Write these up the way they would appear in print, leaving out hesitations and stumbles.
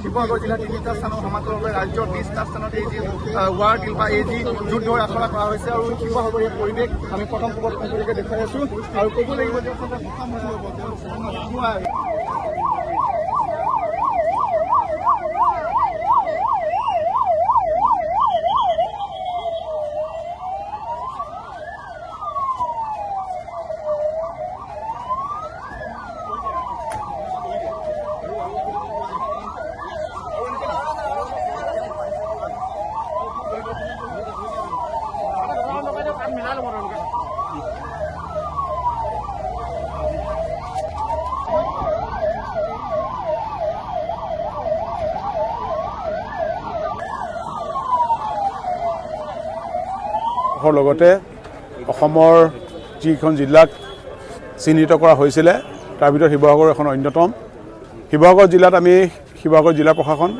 শিৱসাগৰ জিলাৰ 3টা স্থানৰ সমান্তৰালভাৱে ৰাজ্যৰ 20টা স্থানত এই যি ৱাৰ ডিল বা এই যি যুদ্ধৰ আখৰা কৰা হৈছে আৰু শিৱসাগৰ এই পৰিৱেশ আমি প্ৰথম পূৰ্বত সম্পৰ্কে দেখুৱাই আছো আৰু ক'ব লাগিব যে লগতে অসমৰ যিখন জিলাক চিহ্নিত কৰা হৈছিলে তাৰ ভিতৰত শিৱসাগৰ এখন অন্যতম। শিৱসাগৰ জিলাত আমি শিৱসাগৰ জিলা প্ৰশাসন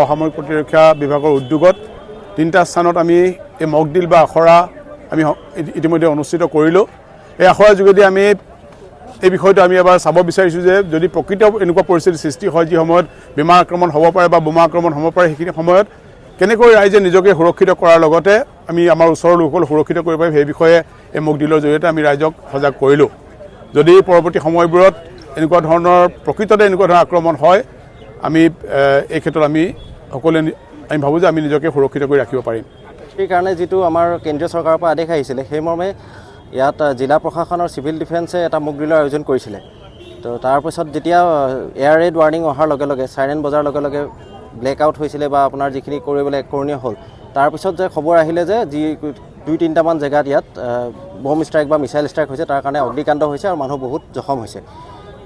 অসামৰিক প্ৰতিৰক্ষা বিভাগৰ উদ্যোগত 3টা স্থানত আমি এই মক ডিল বা আখৰা আমি ইতিমধ্যে অনুষ্ঠিত কৰিলোঁ। এই আখৰাৰ যোগেদি আমি এই বিষয়টো আমি এবাৰ চাব বিচাৰিছোঁ যে যদি প্ৰকৃত এনেকুৱা পৰিস্থিতিৰ সৃষ্টি হয় যি সময়ত বিমান আক্ৰমণ হ'ব পাৰে বা বোমা আক্ৰমণ হ'ব পাৰে সেইখিনি সময়ত কেনেকৈ ৰাইজে নিজকে সুৰক্ষিত কৰাৰ লগতে আমি আমাৰ ওচৰৰ লোকসকল সুৰক্ষিত কৰিব পাৰিম সেই বিষয়ে এই মক ডিলৰ জৰিয়তে আমি ৰাইজক সজাগ কৰিলোঁ। যদি পৰৱৰ্তী সময়বোৰত এনেকুৱা ধৰণৰ প্ৰকৃততে এনেকুৱা ধৰণৰ আক্ৰমণ হয় আমি এই ক্ষেত্ৰত আমি সকলোৱে আমি ভাবোঁ যে আমি নিজকে সুৰক্ষিত কৰি ৰাখিব পাৰিম। সেইকাৰণে যিটো আমাৰ কেন্দ্ৰীয় চৰকাৰৰ পৰা আদেশ আহিছিলে সেই মৰ্মে ইয়াত জিলা প্ৰশাসনৰ চিভিল ডিফেন্সে এটা মক ডিলৰ আয়োজন কৰিছিলে। তো তাৰপিছত যেতিয়া এয়াৰ ৰেড ৱাৰ্ণিং অহাৰ লগে লগে চাইৰেন বজাৰ লগে লগে ব্লেক আউট হৈছিলে বা আপোনাৰ যিখিনি কৰিবলৈ কৰণীয় হ'ল তাৰপিছত যে খবৰ আহিলে যে যি 2-3টামান জেগাত ইয়াত বম ষ্ট্ৰাইক বা মিছাইল ষ্ট্ৰাইক হৈছে তাৰ কাৰণে অগ্নিকাণ্ড হৈছে আৰু মানুহ বহুত জখম হৈছে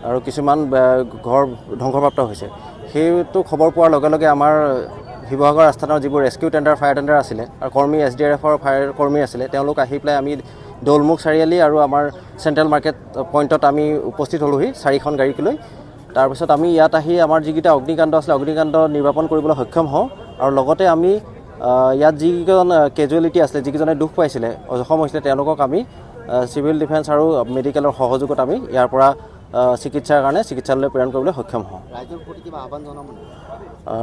আৰু কিছুমান ঘৰ ধ্বংসপ্ৰাপ্ত হৈছে। সেইটো খবৰ পোৱাৰ লগে লগে আমাৰ শিৱসাগৰ আস্থানৰ যিবোৰ ৰেস্কিউ টেণ্ডাৰ ফায়াৰ টেণ্ডাৰ আছিলে আৰু কৰ্মী SDRFৰ ফায়াৰ কৰ্মী আছিলে তেওঁলোক আহি পেলাই আমি দৌলমুখ চাৰিআলি আৰু আমাৰ চেণ্ট্ৰেল মাৰ্কেট পইণ্টত আমি উপস্থিত হ'লোহি 4খন গাড়ীক লৈ। তাৰপিছত আমি ইয়াত আহি আমাৰ যিকেইটা অগ্নিকাণ্ড আছিলে অগ্নিকাণ্ড নিৰ্বাপন কৰিবলৈ সক্ষম হওঁ আৰু লগতে আমি ইয়াত যিকেইজন কেজুৱেলিটি আছিলে যিকেইজনে দুখ পাইছিলে জখম হৈছিলে তেওঁলোকক আমি চিভিল ডিফেন্স আৰু মেডিকেলৰ সহযোগত আমি ইয়াৰ পৰা চিকিৎসাৰ কাৰণে চিকিৎসালয়লৈ প্ৰেৰণ কৰিবলৈ সক্ষম হওঁ। ৰাইজৰ প্ৰতি কিবা আহ্বান জনাব?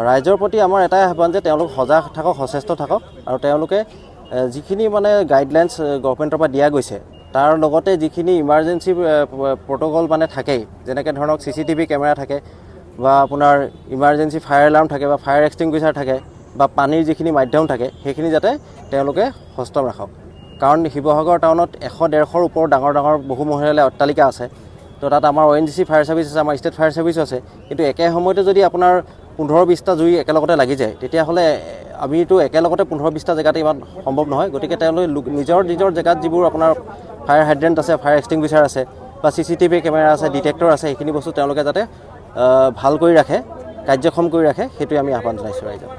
ৰাইজৰ প্ৰতি আমাৰ এটাই আহ্বান যে তেওঁলোক সজাগ থাকক সচেষ্ট থাকক আৰু তেওঁলোকে যিখিনি মানে গাইডলাইনছ গভৰ্ণমেণ্টৰ পৰা দিয়া গৈছে তাৰ লগতে যিখিনি ইমাৰ্জেঞ্চি প্ৰট'কল মানে থাকেই যেনেকৈ ধৰক CCTV কেমেৰা থাকে বা আপোনাৰ ইমাৰ্জেঞ্চি ফায়াৰ এলাৰ্ম থাকে বা ফায়াৰ এক্সটিংগুইচাৰ থাকে বা পানীৰ যিখিনি মাধ্যম থাকে সেইখিনি যাতে তেওঁলোকে হস্তম ৰাখক। কাৰণ শিৱসাগৰ টাউনত 100-150ৰ ওপৰত ডাঙৰ ডাঙৰ বহুমহলীয়া অট্টালিকা আছে। তো তাত আমাৰ ONGC ফায়াৰ ছাৰ্ভিচ আছে, আমাৰ ষ্টেট ফায়াৰ ছাৰ্ভিচো আছে। কিন্তু একে সময়তে যদি আপোনাৰ 15-20টা জুই একেলগতে লাগি যায় তেতিয়াহ'লে আমিতো একেলগতে 15-20টা জেগাতে ইমান সম্ভৱ নহয়। গতিকে তেওঁলোকে নিজৰ জেগাত যিবোৰ আপোনাৰ ফায়াৰ হাইড্ৰেণ্ট আছে, ফায়াৰ এক্সটিংগুইচাৰ আছে বা CCTV কেমেৰা আছে, ডিটেক্টৰ আছে সেইখিনি বস্তু তেওঁলোকে যাতে ভাল কৰি ৰাখে, কাৰ্যক্ষম কৰি ৰাখে সেইটোৱে আমি আহ্বান জনাইছোঁ ৰাইজক।